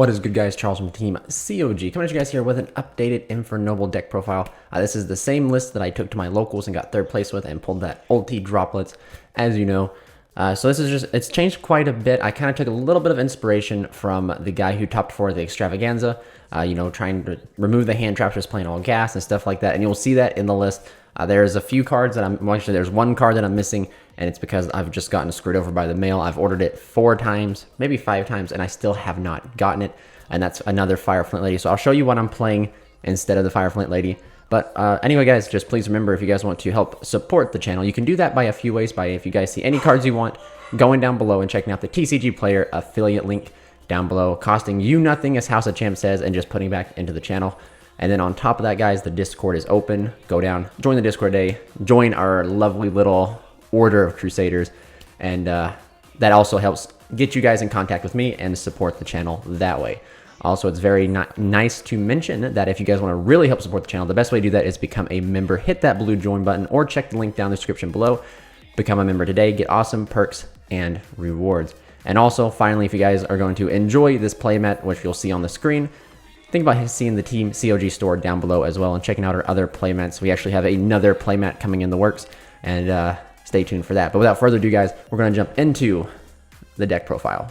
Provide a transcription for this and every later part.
What is good, guys? Charles from Team COG coming at you guys here with an updated Infernoble deck profile. This is the same list that I took to my locals and got third place with and pulled that ulti droplets, as you know. So this is just, it's changed quite a bit. I kind of took a little bit of inspiration from the guy who topped for the extravaganza, you know, trying to remove the hand traps, just playing all gas and stuff like that. And you'll see that in the list. There's a few cards that actually there's one card that I'm missing, and it's because I've just gotten screwed over by the mail. I've ordered it 4 times, maybe 5 times, and I still have not gotten it. And that's another Fire Flint Lady. So I'll show you what I'm playing instead of the Fire Flint Lady. But anyway, guys, just please remember, if you guys want to help support the channel, you can do that by a few ways. By if you guys see any cards you want, going down below and checking out the TCG Player affiliate link down below, costing you nothing, as House of Champ says, and just putting back into the channel. And then on top of that, guys, the Discord is open. Go down, join the Discord today, join our lovely little order of Crusaders, and that also helps get you guys in contact with me and support the channel that way. Also, it's very nice to mention that if you guys want to really help support the channel, the best way to do that is become a member. Hit that blue join button or check the link down in the description below. Become a member today, get awesome perks and rewards. And also, finally, if you guys are going to enjoy this playmat, which you'll see on the screen, think about seeing the Team COG store down below as well and checking out our other playmats. We actually have another playmat coming in the works, and stay tuned for that. But without further ado, guys, we're going to jump into the deck profile.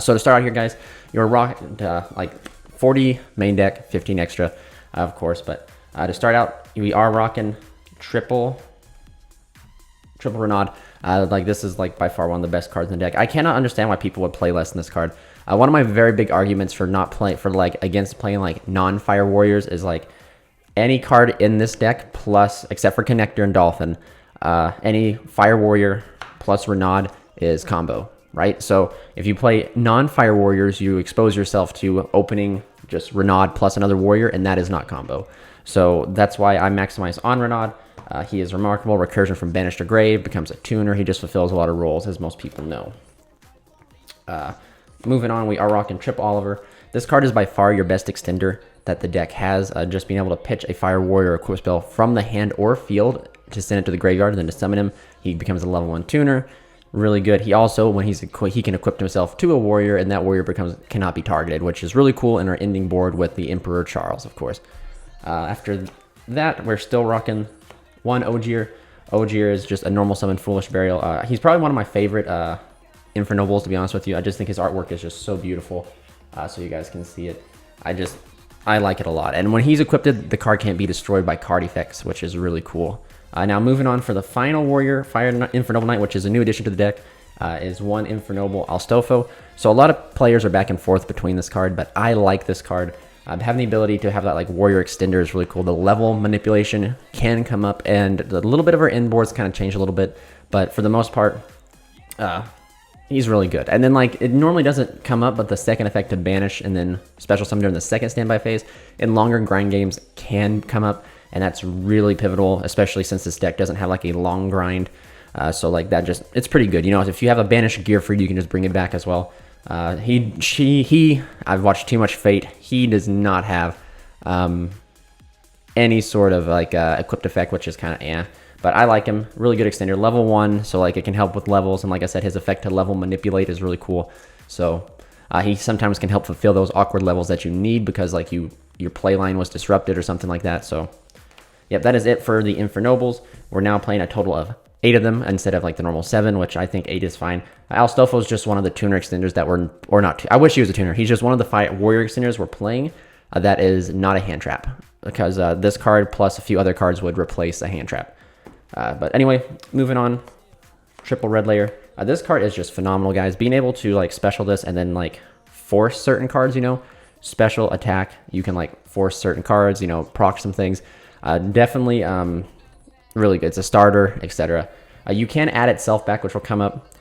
So to start out here, guys, you're rocking like 40 main deck, 15 extra, of course. But to start out, we are rocking triple Renaud. Like, this is like by far one of the best cards in the deck. I cannot understand why people would play less than this card. One of my very big arguments for not playing against playing like non-fire warriors is like any card in this deck plus, except for Connector and Dolphin, any fire warrior plus Renaud is combo, right? So if you play non-fire warriors, you expose yourself to opening just Renaud plus another warrior, and that is not combo. So that's why I maximize on Renaud. He is remarkable. Recursion from Banished to Grave, becomes a tuner. He just fulfills a lot of roles, as most people know. Moving on, we are rocking Trip Oliver. This card is by far your best extender that the deck has. Just being able to pitch a Fire Warrior equip spell from the hand or field to send it to the graveyard and then to summon him. He becomes a level 1 tuner. Really good. He also, when he can equip himself to a warrior, and that warrior cannot be targeted, which is really cool in our ending board with the Emperor Charles, of course. After that, we're still rocking one Ogier. Ogier is just a normal summon Foolish Burial. He's probably one of my favorite Infernobles, to be honest with you. I just think his artwork is just so beautiful, so you guys can see it. I like it a lot. And when he's equipped, the card can't be destroyed by card effects, which is really cool. Now moving on for the final warrior, Fire Infernoble Knight, which is a new addition to the deck, is one Infernoble Astolfo. So a lot of players are back and forth between this card, but I like this card. Having the ability to have that like warrior extender is really cool. The level manipulation can come up, and a little bit of our end boards kind of change a little bit, but for the most part, he's really good. And then like it normally doesn't come up, but the second effect to banish and then special summon during the second standby phase in longer grind games can come up, and that's really pivotal, especially since this deck doesn't have like a long grind. So like that it's pretty good. You know, if you have a banish gear for you can just bring it back as well. I've watched too much Fate. He does not have any sort of like equipped effect, which is kind of but I like him. Really good extender, level 1, so like it can help with levels, and like I said, his effect to level manipulate is really cool. So he sometimes can help fulfill those awkward levels that you need because like your play line was disrupted or something like that. So yep, that is it for the Infernobles. We're now playing a total of 8 of them instead of like the normal 7, which I think 8 is fine. Astolfo is just one of the tuner extenders that were, or not, I wish he was a tuner. He's just one of the Fire Warrior extenders we're playing that is not a hand trap, because this card plus a few other cards would replace a hand trap. But anyway, moving on, triple red layer. This card is just phenomenal, guys. Being able to like special this and then like force certain cards, you know, special attack, you can like force certain cards, you know, proc some things. Definitely really good. It's a starter, etc. You can add itself back, which will come up.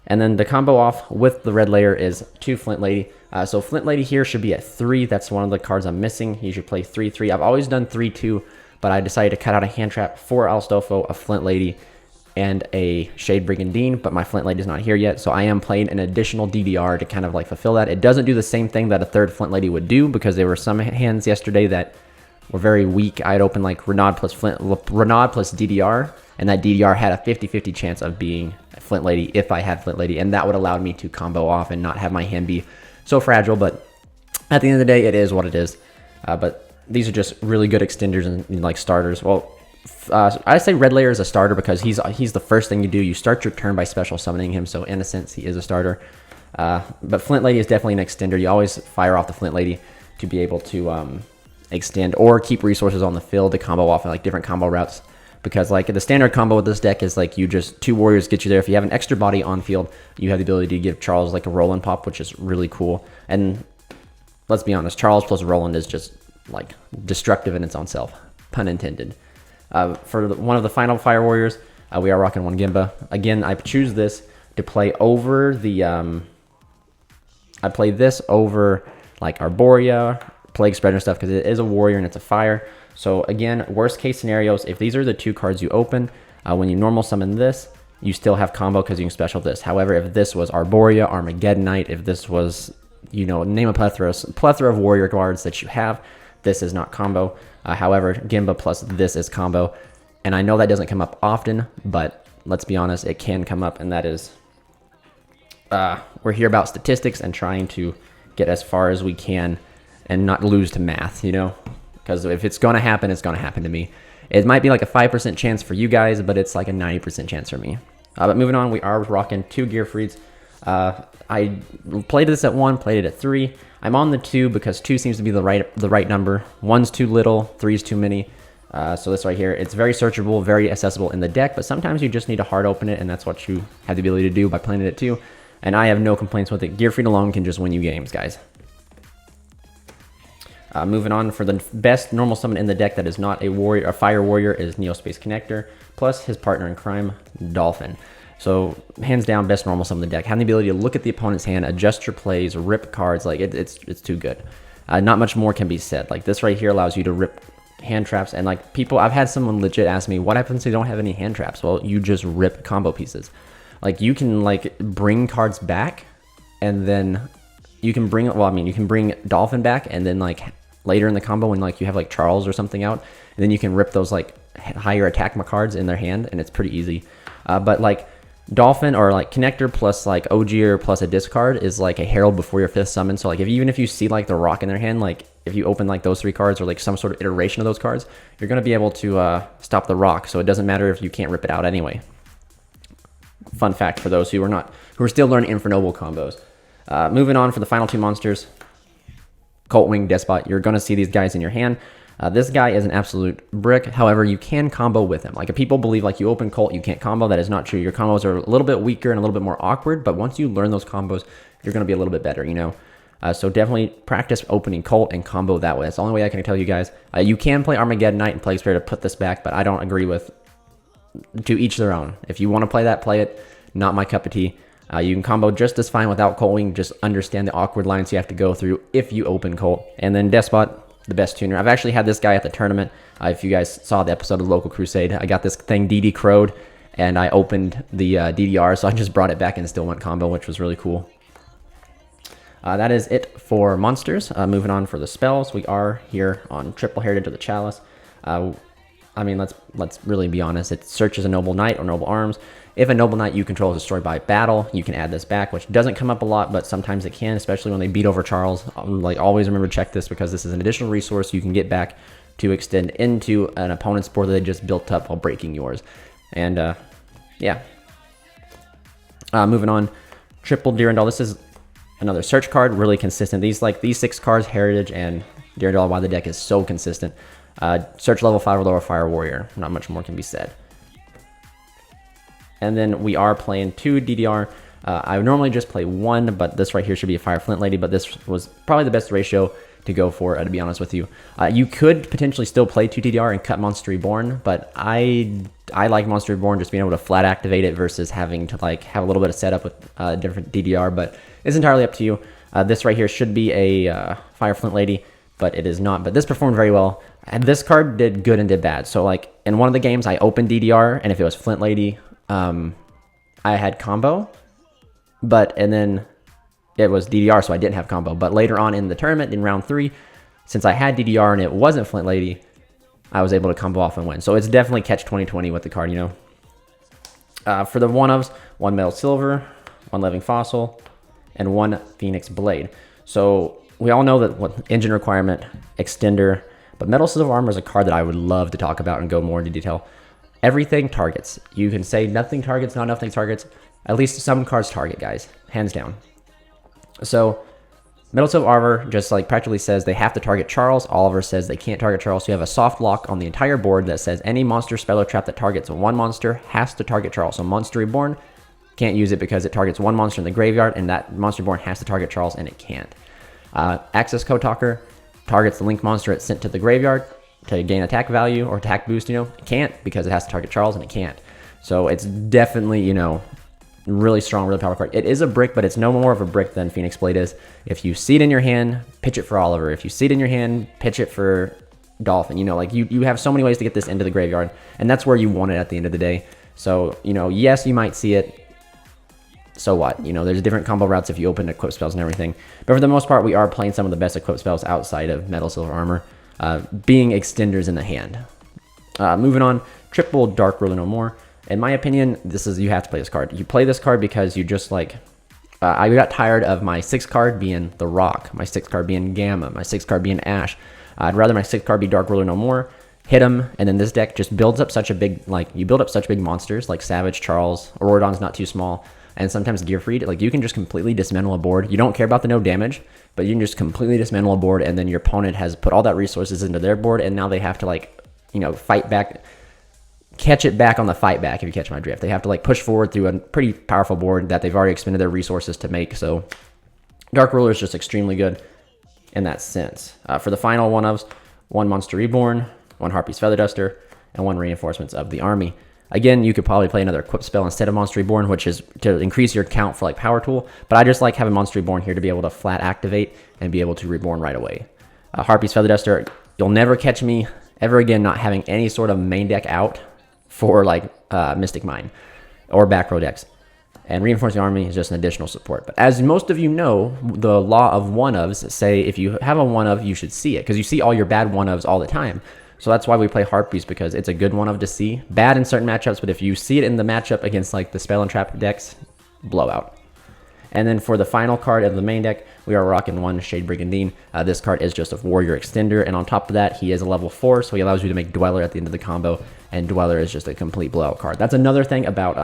And then the combo off with the red layer is 2 Flint Lady. So Flint Lady here should be at 3. That's one of the cards I'm missing. You should play 3/3. I've always done 3/2, but I decided to cut out a hand trap for Astolfo, a Flint Lady, and a Shade Brigandine, but my Flint Lady is not here yet, so I am playing an additional DDR to kind of like fulfill that. It doesn't do the same thing that a third Flint Lady would do, because there were some hands yesterday that were very weak. I'd open like Renaud plus DDR, and that DDR had a 50-50 chance of being a Flint Lady if I had Flint Lady, and that would allow me to combo off and not have my hand be so fragile. But At the end of the day, it is what it is. But these are just really good extenders and like starters. Well, I say Red Layer is a starter because he's the first thing you do. You start your turn by special summoning him, so in a sense, he is a starter. But Flint Lady is definitely an extender. You always fire off the Flint Lady to be able to extend or keep resources on the field to combo off like different combo routes. Because like the standard combo with this deck is like you just 2 warriors get you there. If you have an extra body on field, you have the ability to give Charles like a Roland pop, which is really cool. And let's be honest, Charles plus Roland is just like destructive in its own self, pun intended. For one of the final Fire Warriors, we are rocking one Gimba. Again, I choose this to play over the. I play this over like Arborea, Plague Spreader and stuff because it is a warrior and it's a fire. So again, worst case scenarios, if these are the 2 cards you open, when you normal summon this, you still have combo because you can special this. However, if this was Arborea, Armageddonite, if this was, you know, name a plethora of warrior cards that you have, this is not combo. However, Gimba plus this is combo. And I know that doesn't come up often, but let's be honest, it can come up, and that is, we're here about statistics and trying to get as far as we can and not lose to math, you know? Because if it's going to happen, it's going to happen to me. It might be like a 5% chance for you guys, but it's like a 90% chance for me. But moving on, we are rocking 2 Gear Freeds. I played this at 1, played it at 3. I'm on the 2 because 2 seems to be the right number. 1's too little, 3's too many. So this right here, it's very searchable, very accessible in the deck, but sometimes you just need to hard open it, and that's what you have the ability to do by playing it at 2. And I have no complaints with it. Gear Freed alone can just win you games, guys. Moving on, for the best normal summon in the deck that is not a warrior, a fire warrior, is Neospace Connector, plus his partner in crime, Dolphin. So hands down, best normal summon in the deck. Having the ability to look at the opponent's hand, adjust your plays, rip cards, like it's too good. Not much more can be said. Like this right here allows you to rip hand traps, and like people, I've had someone legit ask me, what happens if you don't have any hand traps? Well, you just rip combo pieces. Like you can like bring cards back, and then you can bring, well, I mean, you can bring Dolphin back, and then like later in the combo when like you have like Charles or something out, and then you can rip those like higher attack cards in their hand, and it's pretty easy. But like Dolphin or like Connector plus like Ogier plus a discard is like a Herald before your 5th summon. So like even if you see like the Rock in their hand, like if you open like those 3 cards or like some sort of iteration of those cards, you're going to be able to stop the Rock. So it doesn't matter if you can't rip it out anyway. Fun fact for those who are still learning Infernoble combos. Moving on, for the final 2 monsters, Colt Wing, Despot. You're going to see these guys in your hand. This guy is an absolute brick. However, you can combo with him. Like if people believe like you open Colt, you can't combo. That is not true. Your combos are a little bit weaker and a little bit more awkward, but once you learn those combos, you're going to be a little bit better, you know? So definitely practice opening Colt and combo that way. That's the only way I can tell you guys. You can play Armageddonite and Plague Spirit to put this back, but I don't agree with, to each their own. If you want to play that, play it. Not my cup of tea. You can combo just as fine without Colt Wing. Just understand the awkward lines you have to go through if you open Colt. And then Despot, the best tuner. I've actually had this guy at the tournament. If you guys saw the episode of Local Crusade, I got this thing DD crowed, and I opened the DDR, so I just brought it back and still went combo, which was really cool. That is it for monsters. Moving on for the spells, we are here on Triple Heritage of the Chalice. I mean, let's really be honest. It searches a Noble Knight or Noble Arms. If a Noble Knight you control is destroyed by battle, you can add this back, which doesn't come up a lot, but sometimes it can, especially when they beat over Charles. Like, always remember to check this because this is an additional resource you can get back to extend into an opponent's board that they just built up while breaking yours. And, yeah. Moving on, Triple Durandal. This is another search card, really consistent. These 6 cards, Heritage and Durandal, why the deck is so consistent. Search level 5 or lower Fire Warrior. Not much more can be said. And then we are playing 2 DDR. I would normally just play 1, but this right here should be a Fire Flint Lady, but this was probably the best ratio to go for, to be honest with you. You could potentially still play 2 DDR and cut Monster Reborn, but I like Monster Reborn just being able to flat activate it versus having to like have a little bit of setup with different DDR, but it's entirely up to you. This right here should be a Fire Flint Lady, but it is not. But this performed very well. And this card did good and did bad. So like in one of the games, I opened DDR, and if it was Flint Lady, I had combo, and then it was DDR, so I didn't have combo. But later on in the tournament, in round 3, since I had DDR and it wasn't Flint Lady, I was able to combo off and win. So it's definitely catch 20/20 with the card, you know. For the one-ofs, 1 Metal Silver, 1 Living Fossil, and 1 Phoenix Blade. So we all know that what engine requirement, extender, but Metal Silver Armor is a card that I would love to talk about and go more into detail. Everything targets. You can say nothing targets, not nothing targets. At least some cards target, guys, hands down. So Metal Silver Armor just like practically says they have to target Charles. Oliver says they can't target Charles. So you have a soft lock on the entire board that says any monster, spell, or trap that targets one monster has to target Charles. So Monster Reborn can't use it because it targets one monster in the graveyard, and that Monster Reborn has to target Charles, and it can't. Access Code Talker targets the link monster it's sent to the graveyard to gain attack value or attack boost, it can't because it has to target Charles, and it can't. So it's definitely, really strong, really powerful card. It is a brick, but it's no more of a brick than Phoenix Blade is. If you see it in your hand, pitch it for Oliver. If you see it in your hand, pitch it for Dolphin. You have so many ways to get this into the graveyard, and that's where you want it at the end of the day. So, yes, you might see it. So what? There's different combo routes if you open equip spells and everything. But for the most part, we are playing some of the best equip spells outside of Metal Silver Armor, being extenders in the hand. Moving on, triple Dark Ruler No More. In my opinion, you have to play this card. You play this card because you just I got tired of my 6th card being the Rock, my 6th card being Gamma, my 6th card being Ash. I'd rather my 6th card be Dark Ruler No More, hit him, and then this deck just builds up such a big, you build up such big monsters like Savage, Charles, Auroradon's not too small, and sometimes Gearfried. You can just completely dismantle a board. You don't care about the no damage, but you can just completely dismantle a board, and then your opponent has put all that resources into their board, and now they have to fight back, catch it back on the fight back, if you catch my drift. They have to push forward through a pretty powerful board that they've already expended their resources to make. So Dark Ruler is just extremely good in that sense. For the final one-ofs, 1 Monster Reborn, 1 Harpy's Feather Duster, and 1 Reinforcements of the Army. Again, you could probably play another equip spell instead of Monster Reborn, which is to increase your count for Power Tool, but I just like having Monster Reborn here to be able to flat activate and be able to reborn right away. Harpy's Feather Duster, you'll never catch me ever again not having any sort of main deck out for Mystic Mine or back row decks. And Reinforcing Army is just an additional support. But as most of you know, the law of one-ofs say if you have a one-of, you should see it, because you see all your bad one-ofs all the time. So that's why we play Harpies, because it's a good one-of to see. Bad in certain matchups, but if you see it in the matchup against the Spell and Trap decks, blowout. And then for the final card of the main deck, we are rocking 1 Shade Brigandine. This card is just a Warrior Extender, and on top of that, he is a level 4, so he allows you to make Dweller at the end of the combo, and Dweller is just a complete blowout card. That's another thing about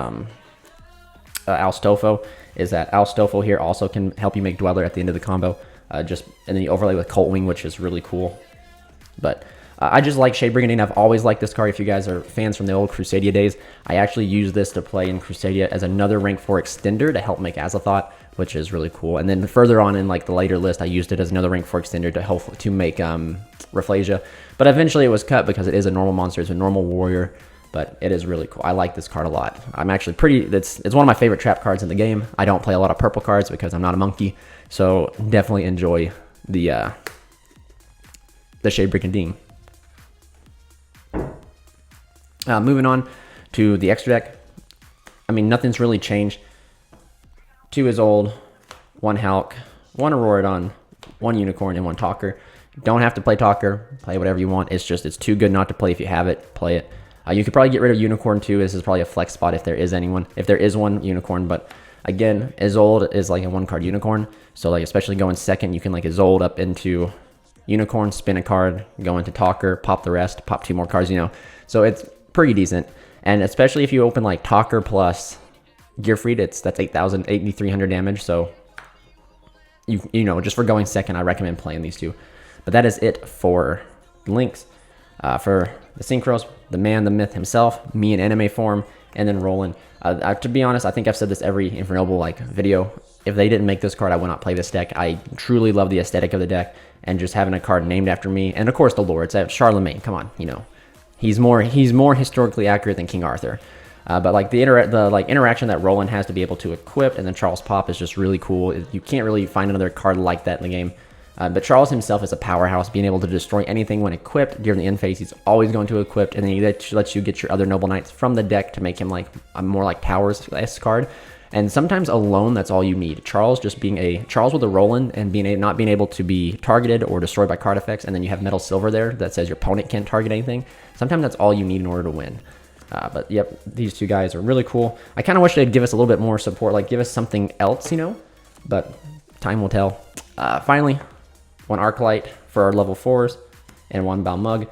Alstofo, is that Alstofo here also can help you make Dweller at the end of the combo, and then you overlay with Colt Wing, which is really cool. But I just like Shade Brigandine. I've always liked this card. If you guys are fans from the old Crusadia days, I actually use this to play in Crusadia as another rank 4 extender to help make Azathoth, which is really cool. And then further on in the later list, I used it as another rank 4 extender to help to make Rafflesia. But eventually it was cut because it is a normal monster. It's a normal warrior, but it is really cool. I like this card a lot. I'm actually it's one of my favorite trap cards in the game. I don't play a lot of purple cards because I'm not a monkey, so definitely enjoy the Shade Brigandine. Moving on to the extra deck. I mean, nothing's really changed. 2 is old, 1 Hulk, 1 Auroradon, 1 Unicorn, and 1 Talker. Don't have to play Talker. Play whatever you want. It's too good not to play. If you have it, play it. You could probably get rid of Unicorn too. This is probably a flex spot if there is anyone. If there is one Unicorn, but again, Isolde is a 1-card Unicorn. So especially going second, you can Isolde up into Unicorn, spin a card, go into Talker, pop the rest, pop 2 more cards, So it's pretty decent. And especially if you open Talker plus Gearfried, that's 8,300 damage. So just for going second, I recommend playing these 2. But that is it for links. For the Synchros, the man, the myth himself, me in anime form, and then Roland. To be honest, I think I've said this every Infernoble video. If they didn't make this card, I would not play this deck. I truly love the aesthetic of the deck, and just having a card named after me, and of course the lore. It's Charlemagne. Come on, he's more historically accurate than King Arthur. But the interaction that Roland has to be able to equip, and then Charles Pop is just really cool. You can't really find another card like that in the game. But Charles himself is a powerhouse, being able to destroy anything when equipped. During the end phase, he's always going to equip, and then he lets you get your other Noble Knights from the deck to make him a more Towers-esque card. And sometimes alone, that's all you need. Charles with a Roland and not being able to be targeted or destroyed by card effects, and then you have Metal Silver there that says your opponent can't target anything. Sometimes that's all you need in order to win. But yep, these 2 guys are really cool. I kind of wish they'd give us a little bit more support, give us something else, but time will tell. Finally, one Arclight for our level 4s, and one Balmug.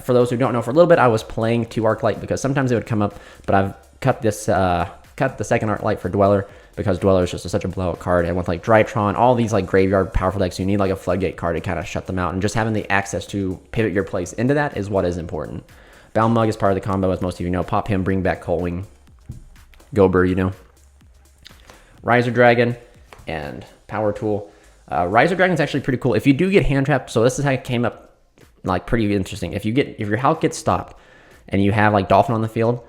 For those who don't know, for a little bit I was playing 2 Arclight because sometimes it would come up, but I've cut this cut the second Arclight for Dweller because Dweller is just such a blowout card, and with like Drytron, all these like graveyard powerful decks, you need like a Floodgate card to kind of shut them out, and just having the access to pivot your plays into that is what is important. Balmug is part of the combo, as most of you know. Pop him, bring back Coldwing, Gober, you know. Riser Dragon and Power Tool. Riser Dragon is actually pretty cool. If you do get hand trapped, so this is how it came up, like pretty interesting. If your Hulk gets stopped and you have like Dolphin on the field,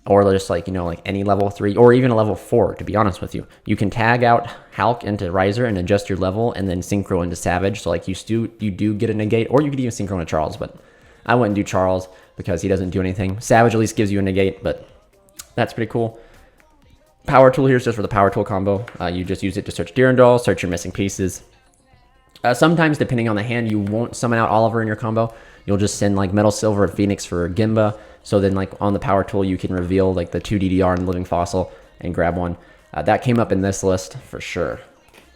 or just like, you know, like any level 3 or even a level 4, to be honest with you, you can tag out Hulk into Riser and adjust your level, and then Synchro into Savage. So like you do get a negate, or you could even Synchro into Charles, but I wouldn't do Charles because he doesn't do anything. Savage at least gives you a negate, but that's pretty cool. Power Tool here is just for the Power Tool combo. You just use it to search Durandal, search your missing pieces. Sometimes, depending on the hand, you won't summon out Oliver in your combo. You'll just send like Metal Silver or Phoenix for Gimba. So then like on the Power Tool, you can reveal like the 2 DDR and Living Fossil and grab one. That came up in this list for sure.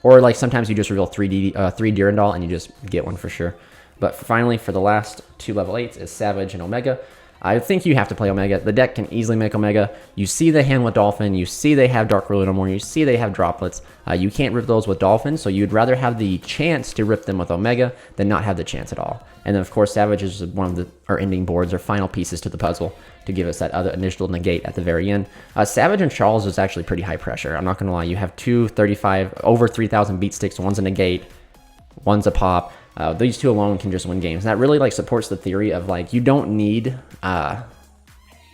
Or like sometimes you just reveal 3 Durandal and you just get one for sure. But finally, for the last 2 level 8s is Savage and Omega. I think you have to play Omega. The deck can easily make Omega. You see the hand with Dolphin. You see they have Dark Ruler no more. You see they have Droplets. You can't rip those with Dolphin, so you'd rather have the chance to rip them with Omega than not have the chance at all. And then, of course, Savage is one of our ending boards or final pieces to the puzzle to give us that other initial negate at the very end. Savage and Charles is actually pretty high pressure. I'm not going to lie. You have 2 35, over 3,000 beat sticks. One's a negate, one's a pop. These 2 alone can just win games. And that really like supports the theory of like you don't need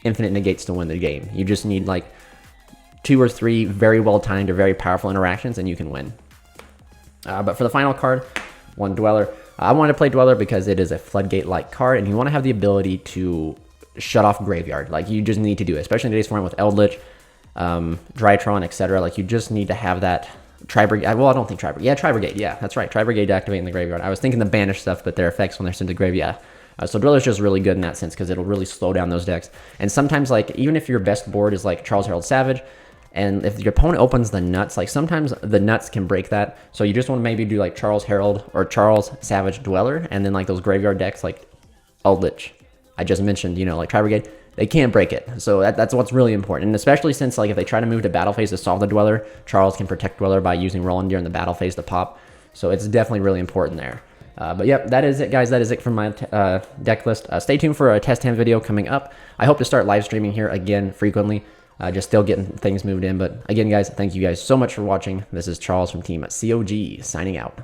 infinite negates to win the game. You just need like 2 or 3 very well timed or very powerful interactions, and you can win. But for the final card, one Dweller. I wanted to play Dweller because it is a Floodgate-like card, and you want to have the ability to shut off Graveyard. Like you just need to do it, especially in today's format with Eldritch, Drytron, etc. Like you just need to have that. Tri-Brigade, well, I don't think Tri-Brigade. Yeah, Tri-Brigade, yeah, that's right. Tri-Brigade to activate in the graveyard. I was thinking the banish stuff, but their effects when they're sent to graveyard. So Driller's just really good in that sense because it'll really slow down those decks. And sometimes, like, even if your best board is like Charles Herald Savage, and if your opponent opens the nuts, like sometimes the nuts can break that. So you just want to maybe do like Charles Herald or Charles Savage Dweller, and then like those graveyard decks like Eldritch, I just mentioned, you know, like Tri-Brigade, they can't break it. So that's what's really important. And especially since like if they try to move to battle phase to solve the Dweller, Charles can protect Dweller by using Roland during the battle phase to pop. So it's definitely really important there. But yep, that is it, guys. That is it from my deck list. Stay tuned for a test hand video coming up. I hope to start live streaming here again frequently. Just still getting things moved in. But again, guys, thank you guys so much for watching. This is Charles from Team COG signing out.